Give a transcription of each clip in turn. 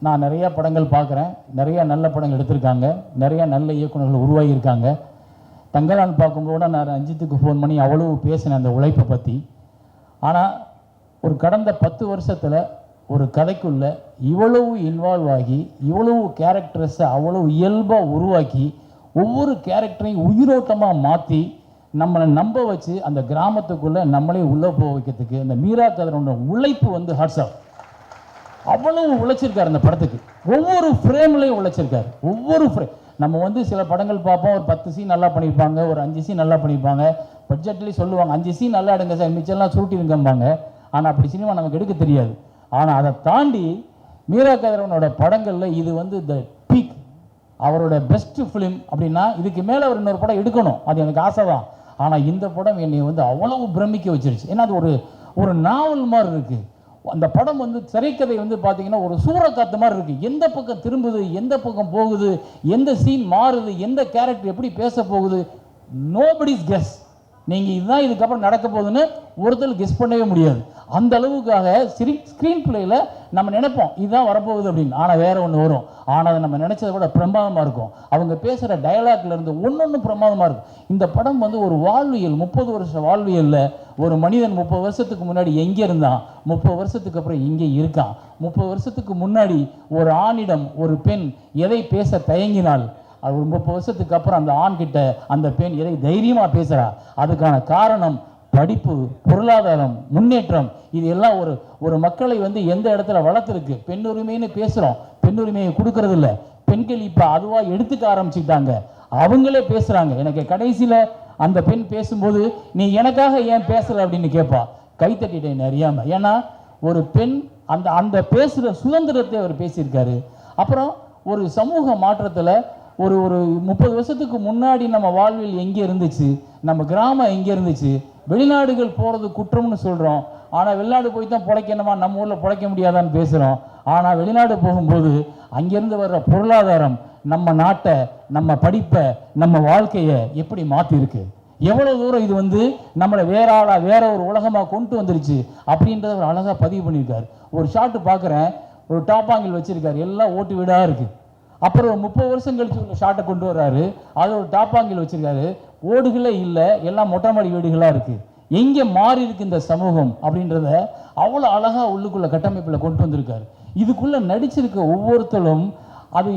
நான் நிறையா படங்கள் பார்க்குறேன், நிறையா நல்ல படங்கள் எடுத்திருக்காங்க, நிறையா நல்ல இயக்குநர்கள் உருவாகியிருக்காங்க. தங்கலான் பார்க்கும்போது நான் ரஞ்சித்துக்கு ஃபோன் பண்ணி அவ்வளவு பேசினேன் அந்த உழைப்பை பற்றி. ஆனால் ஒரு கடந்த 10 வருஷத்தில் ஒரு கதைக்குள்ளே இவ்வளவு இன்வால்வ் ஆகி இவ்வளவு கேரக்டர்ஸை அவ்வளவு இயல்பாக உருவாக்கி ஒவ்வொரு கேரக்டரையும் உயிரோட்டமாக மாற்றி நம்மளை நம்ப வச்சு அந்த கிராமத்துக்குள்ளே நம்மளே உள்ளே போக வைக்கிறதுக்கு அந்த மீரா கதிரோட உழைப்பு வந்து ஹாட்ஸ் ஆஃப். அவ்வளவு உழைச்சிருக்காரு அந்த படத்துக்கு. ஒவ்வொரு ஃப்ரேம்லையும் உழைச்சிருக்காரு. ஒவ்வொரு ஃப்ரேம் நம்ம வந்து சில படங்கள் பார்ப்போம், ஒரு 10 சீன் நல்லா பண்ணியிருப்பாங்க, ஒரு 5 சீன் நல்லா பண்ணியிருப்பாங்க, பட்ஜெட்லேயும் சொல்லுவாங்க 5 சீன் நல்லா எடுங்க சார், மிச்சம்லாம் சுருட்டிருங்கம்பாங்க. ஆனால் அப்படி சினிமா நமக்கு எடுக்க தெரியாது. ஆனால் அதை தாண்டி மீரா கதிரவனோட படங்களில் இது வந்து த பீக், அவரோட பெஸ்ட் ஃபிலிம் அப்படின்னா இதுக்கு மேலே அவர் இன்னொரு படம் எடுக்கணும், அது எனக்கு ஆசை தான். ஆனால் இந்த படம் என்னை வந்து அவ்வளவு பிரமிக்க வச்சிருச்சு. ஏன்னா அது ஒரு நாவல் மாதிரி இருக்குது. அந்த படம் வந்து திரைக்கதை வந்து பார்த்தீங்கன்னா ஒரு சூறக்காத்து மாதிரி இருக்குது. எந்த பக்கம் திரும்புது, எந்த பக்கம் போகுது, எந்த சீன் மாறுது, எந்த கேரக்டர் எப்படி பேச போகுது, நோபடிஸ் கெஸ். நீங்கள் இதுதான் இதுக்கப்புறம் நடக்க போகுதுன்னு ஒருத்தர் கெஸ் பண்ணவே முடியாது. அந்த அளவுக்காக ஸ்க்ரீன் பிளேயில் நம்ம நினைப்போம் இதுதான் வரப்போகுது அப்படின்னு. ஆனால் வேற ஒன்று வரும். ஆனால் அதை நம்ம நினச்சதை விட பிரமாதமாக இருக்கும். அவங்க பேசுகிற டயலாக்ல இருந்து ஒன்று பிரமாதமாக இருக்கும். இந்த படம் வந்து ஒரு வாழ்வியல், 30 வருஷ வாழ்வியலில் ஒரு மனிதன் 30 வருஷத்துக்கு முன்னாடி எங்கே இருந்தான், 30 வருஷத்துக்கு அப்புறம் இங்கே இருக்கான். 30 வருஷத்துக்கு முன்னாடி ஒரு ஆணிடம் ஒரு பெண் எதை பேச தயங்கினால் அது ஒரு 30 வருஷத்துக்கு அப்புறம் அந்த ஆண்கிட்ட அந்த பெண் எதை தைரியமாக பேசுகிறா. அதுக்கான காரணம் படிப்பு, பொருளாதாரம், முன்னேற்றம். இது எல்லாம் ஒரு மக்களை வந்து எந்த இடத்துல வளர்த்துருக்கு. பெண் உரிமைன்னு பேசுகிறோம், பெண் உரிமையை கொடுக்கறது இல்லை. பெண்கள் இப்போ அதுவாக எடுத்துக்க ஆரம்பிச்சுக்கிட்டாங்க, அவங்களே பேசுகிறாங்க. எனக்கு கடைசியில் அந்த பெண் பேசும்போது நீ எனக்காக ஏன் பேசலை அப்படின்னு கேட்பா. கைத்தட்டிட்டேன் அறியாமல். ஏன்னா ஒரு பெண் அந்த அந்த பேசுகிற சுதந்திரத்தை அவர் பேசியிருக்காரு. அப்புறம் ஒரு சமூக மாற்றத்தில் ஒரு 30 வருஷத்துக்கு முன்னாடி நம்ம வாழ்வில் எங்கே இருந்துச்சு, நம்ம கிராமம் எங்கே இருந்துச்சு, வெளிநாடுகள் போகிறது குற்றம்னு சொல்கிறோம். ஆனால் வெளிநாடு போய் தான் பிழைக்கணுமா, நம்ம ஊரில் பிழைக்க முடியாதான்னு பேசுகிறோம். ஆனால் வெளிநாடு போகும்போது அங்கேருந்து வர்ற பொருளாதாரம் நம்ம நாட்டை, நம்ம படிப்பை, நம்ம வாழ்க்கையை எப்படி மாற்றிருக்கு, எவ்வளோ தூரம் இது வந்து நம்மளை வேற ஆளாக வேற ஒரு உலகமாக கொண்டு வந்துருச்சு அப்படின்றத ஒரு அழகாக பதிவு பண்ணியிருக்காரு. ஒரு ஷாட்டு பார்க்குறேன், ஒரு டாப்பாங்கில் வச்சுருக்காரு, எல்லாம் ஓட்டு வீடாக இருக்குது. அப்புறம் 30 வருஷம் கழிச்சு உள்ள ஷாட்டை கொண்டு வர்றாரு, அது ஒரு டாப்பாங்கில் வச்சுருக்காரு, ஓடுகளே இல்லை, எல்லாம் மொட்டை மாடி வீடுகளாக இருக்குது. எங்கே மாறி இருக்கு இந்த சமூகம் அப்படின்றத அவ்வளோ அழகாக உள்ளுக்குள்ள கட்டமைப்பில் கொண்டு வந்திருக்காரு. இதுக்குள்ளே நடிச்சிருக்க ஒவ்வொருத்தரும் அது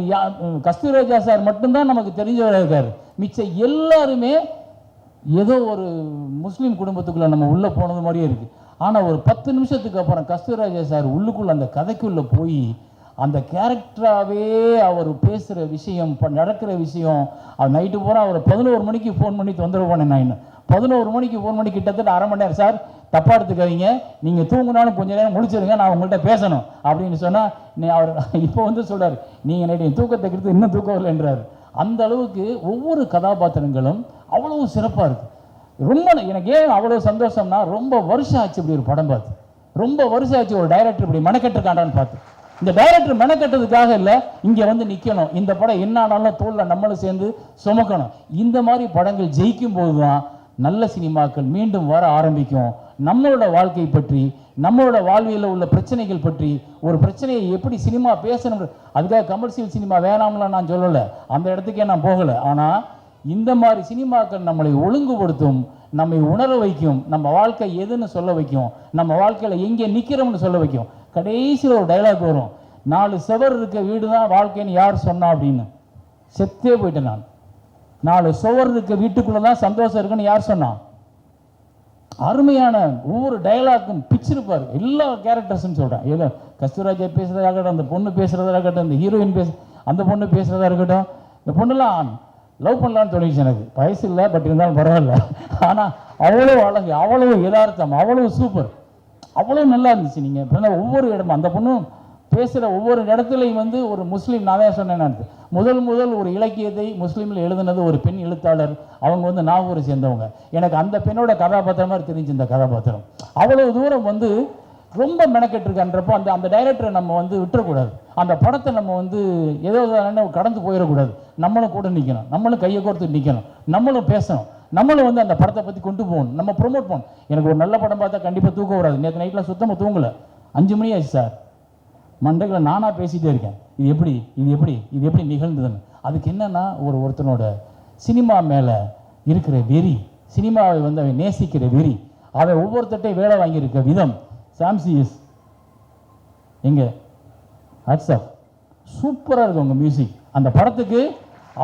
கஸ்தூரிராஜா சார் மட்டும்தான் நமக்கு தெரிஞ்சவராக இருக்கார். மிச்சம் எல்லாருமே ஏதோ ஒரு முஸ்லீம் குடும்பத்துக்குள்ளே நம்ம உள்ளே போனது மாதிரியே இருக்குது. ஆனால் ஒரு 10 நிமிஷத்துக்கு அப்புறம் கஸ்தூரிராஜா சார் உள்ளுக்குள்ளே அந்த கதைக்குள்ளே போய் அந்த கேரக்டராகவே அவர் பேசுகிற விஷயம், நடக்கிற விஷயம், அவர் நைட்டு பூரா அவர் 11 மணிக்கு ஃபோன் பண்ணி தொந்தரவு பண்ணேன். நான் இன்னும் 11 மணிக்கு ஃபோன் பண்ணி கிட்டத்தட்ட அரை மணி நேரம், சார் தப்பாக எடுத்துக்காதீங்க, நீங்கள் தூங்கினாலும் கொஞ்சம் நேரம் முடிச்சிருங்க, நான் உங்கள்கிட்ட பேசணும் அப்படின்னு சொன்னால் அவர் இப்போ வந்து சொல்கிறார், நீங்கள் நைட்டு தூக்கத்தை கெடுத்து இன்னும் தூக்கம் வரலைன்றார். அந்த அளவுக்கு ஒவ்வொரு கதாபாத்திரங்களும் அவ்வளவு சிறப்பாக இருக்குது. ரொம்ப எனக்கு ஏன் அவ்வளோ சந்தோஷம்னா, ரொம்ப வருஷம் ஆச்சு இப்படி ஒரு படம் பார்த்து, ரொம்ப வருஷம் ஆச்சு ஒரு டைரக்டர் இப்படி மெனக்கெட்டுருக்காண்டான்னு பார்த்து. இந்த டைரக்டர் மெனக்கட்டதுக்காக இல்லை, இங்கே வந்து நிற்கணும், இந்த படம் என்ன ஆனாலும் தோளில் நம்மளும் சேர்ந்து சுமக்கணும். இந்த மாதிரி படங்கள் ஜெயிக்கும் போது தான் நல்ல சினிமாக்கள் மீண்டும் வர ஆரம்பிக்கும். நம்மளோட வாழ்க்கை பற்றி, நம்மளோட வாழ்வியலில் உள்ள பிரச்சனைகள் பற்றி, ஒரு பிரச்சனையை எப்படி சினிமா பேசணும், அதுக்காக கமர்ஷியல் சினிமா வேணாம்லாம் நான் சொல்லலை, அந்த இடத்துக்கே நான் போகலை. ஆனால் இந்த மாதிரி சினிமாக்கள் நம்மளை ஒழுங்குபடுத்தும், நம்மை உணர வைக்கும், நம்ம வாழ்க்கை எதுன்னு சொல்ல வைக்கும், நம்ம வாழ்க்கையில் எங்கே நிற்கிறோம்னு சொல்ல வைக்கும். கடைசியில் ஒரு டைலாக் வரும், 4 சுவர் இருக்க வீடு தான் வாழ்க்கைன்னு யார் சொன்னா அப்படின்னு. செத்தே போயிட்டேன் நான். 4 சுவர் இருக்க வீட்டுக்குள்ளே தான் சந்தோஷம் இருக்குன்னு யார் சொன்னான்? அருமையான ஒவ்வொரு டைலாக்கும் பிச்சிருப்பார். எல்லா கேரக்டர்ஸ்ன்னு சொல்கிறேன், இல்லை கஸ்தூராஜா பேசுகிறதா இருக்கட்டும், அந்த பொண்ணு பேசுகிறதா இருக்கட்டும், இந்த ஹீரோயின் அந்த பொண்ணு பேசுகிறதா இருக்கட்டும், இந்த பொண்ணுலாம் லவ் பண்ணலான்னு தோணிச்சு எனக்கு. வயசு இல்லை, பட் இருந்தாலும் பரவாயில்ல. ஆனால் அவ்வளோ அழகு, அவ்வளோ யதார்த்தம், அவ்வளோ சூப்பர், அவ்வளோ நல்லா இருந்துச்சு. நீங்கள் ஒவ்வொரு இடமும் அந்த பொண்ணும் பேசுகிற ஒவ்வொரு இடத்துலையும் வந்து ஒரு முஸ்லீம், நான் தான் சொன்னேன், முதல் ஒரு இலக்கியத்தை முஸ்லீமில் எழுதுனது ஒரு பெண் எழுத்தாளர். அவங்க வந்து நாகூரை சேர்ந்தவங்க. எனக்கு அந்த பெண்ணோட கதாபாத்திரம் மாதிரி தெரிஞ்சு இந்த கதாபாத்திரம் அவ்வளோ தூரம் வந்து ரொம்ப மெனக்கெட்டுருக்கான்றப்போ அந்த டைரக்டரை நம்ம வந்து விட்டுறக்கூடாது. அந்த படத்தை நம்ம வந்து ஏதோ கடந்து போயிடக்கூடாது. நம்மளும் கூட நிற்கணும், நம்மளும் கையை கோர்த்து நிற்கணும், நம்மளும் பேசணும், நம்மளும் வந்து அந்த படத்தை பற்றி கொண்டு போகணும், நம்ம ப்ரொமோட் பண்ணணும். எனக்கு ஒரு நல்ல படம் பார்த்தா கண்டிப்பாக தூக்கம் வராது. நேற்று நைட்டில் சுத்தமாக தூங்கலை, 5 மணி ஆச்சு சார். மண்டைகளை நானாக பேசிகிட்டே இருக்கேன். இது எப்படி நிகழ்ந்ததுன்னு. அதுக்கு என்னென்னா ஒருத்தனோட சினிமா மேலே இருக்கிற வெறி, சினிமாவை வந்து அவன் நேசிக்கிற வெறி, அவன் ஒவ்வொருத்தட்டையும் வேலை வாங்கியிருக்க விதம். சாம்சிஎஸ் எங்கே வாட்ஸ்அப் சூப்பராக இருக்குது உங்கள் மியூசிக். அந்த படத்துக்கு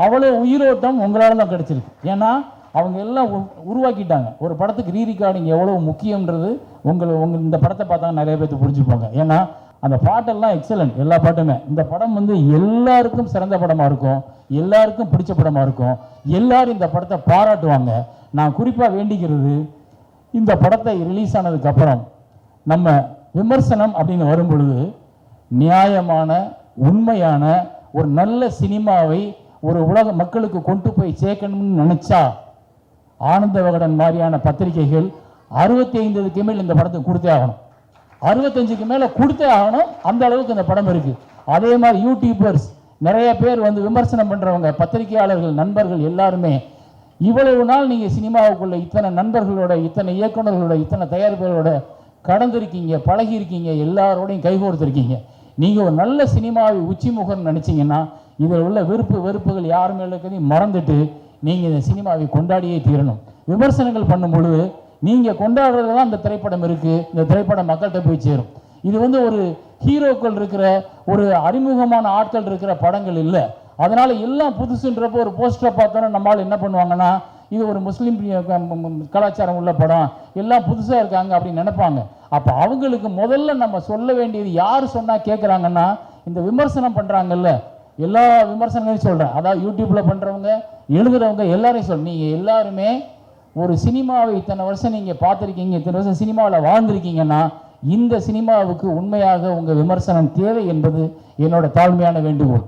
அவ்வளோ உயிரோட்டம் உங்களால் தான் கிடச்சிருக்கு. ஏன்னா அவங்க எல்லாம் உருவாக்கிட்டாங்க. ஒரு படத்துக்கு ரீரிகார்டிங் எவ்வளோ முக்கியன்றது உங்கள் இந்த படத்தை பார்த்தா நிறைய பேருக்கு புரிஞ்சுப்பாங்க. ஏன்னா அந்த பாட்டெல்லாம் எக்ஸலண்ட், எல்லா பாட்டுமே. இந்த படம் வந்து எல்லாருக்கும் சிறந்த படமாக இருக்கும், எல்லாருக்கும் பிடிச்ச படமாக இருக்கும், எல்லாரும் இந்த படத்தை பாராட்டுவாங்க. நான் குறிப்பாக வேண்டிக்கிறது, இந்த படத்தை ரிலீஸ் ஆனதுக்கப்புறம் நம்ம விமர்சனம் அப்படின்னு வரும் பொழுது நியாயமான உண்மையான ஒரு நல்ல சினிமாவை ஒரு உலக மக்களுக்கு கொண்டு போய் சேர்க்கணும்னு நினச்சா ஆனந்த விகடன் மாதிரியான பத்திரிகைகள் 65க்கு மேல் இந்த படத்தை கொடுத்தே ஆகணும், 65க்கு மேலே கொடுத்தே ஆகணும். அந்த அளவுக்கு இந்த படம் இருக்குது. அதே மாதிரி யூடியூபர்ஸ் நிறைய பேர் வந்து விமர்சனம் பண்ணுறவங்க, பத்திரிகையாளர்கள், நண்பர்கள் எல்லாருமே இவ்வளவு நாள் நீங்கள் சினிமாவுக்குள்ள இத்தனை நண்பர்களோட, இத்தனை இயக்குநர்களோட, இத்தனை தயாரிப்பாளரோட கடந்திருக்கீங்க, பழகியிருக்கீங்க, எல்லாரோடையும் கைகோர்த்துருக்கீங்க. நீங்கள் ஒரு நல்ல சினிமாவை உச்சிமுகம்னு நினச்சிங்கன்னா இதில் உள்ள வெறுப்புகள் யார் மேலே இருக்கிறதையும் மறந்துட்டு நீங்கள் இந்த சினிமாவை கொண்டாடியே தீரணும். விமர்சனங்கள் பண்ணும் பொழுது நீங்கள் கொண்டாடுறது தான் இந்த திரைப்படம் இருக்குது, இந்த திரைப்படம் மக்கள்கிட்ட போய் சேரும். இது வந்து ஒரு ஹீரோக்கள் இருக்கிற, ஒரு அறிமுகமான ஆட்கள் இருக்கிற படங்கள் இல்லை. அதனால் எல்லாம் புதுசுன்றப்போ ஒரு போஸ்டரை பார்த்தோன்னா நம்மளால் என்ன பண்ணுவாங்கன்னா, இது ஒரு முஸ்லீம் கலாச்சாரம் உள்ள படம், எல்லாம் புதுசாக இருக்காங்க அப்படின்னு நினைப்பாங்க. அப்போ அவங்களுக்கு முதல்ல நம்ம சொல்ல வேண்டியது, யார் சொன்னால் கேட்குறாங்கன்னா, இந்த விமர்சனம் பண்ணுறாங்கல்ல, எல்லா விமர்சனங்களையும் சொல்கிறேன். அதாவது யூடியூப்பில் பண்ணுறவங்க, எழுதுகிறவங்க எல்லாரையும் நீங்கள் எல்லாருமே ஒரு சினிமாவை இத்தனை வருஷம் நீங்கள் பார்த்துருக்கீங்க, இத்தனை வருஷம் சினிமாவில் வாழ்ந்துருக்கீங்கன்னா இந்த சினிமாவுக்கு உண்மையாக உங்கள் விமர்சனம் தேவை என்பது என்னோட தாழ்மையான வேண்டுகோள்.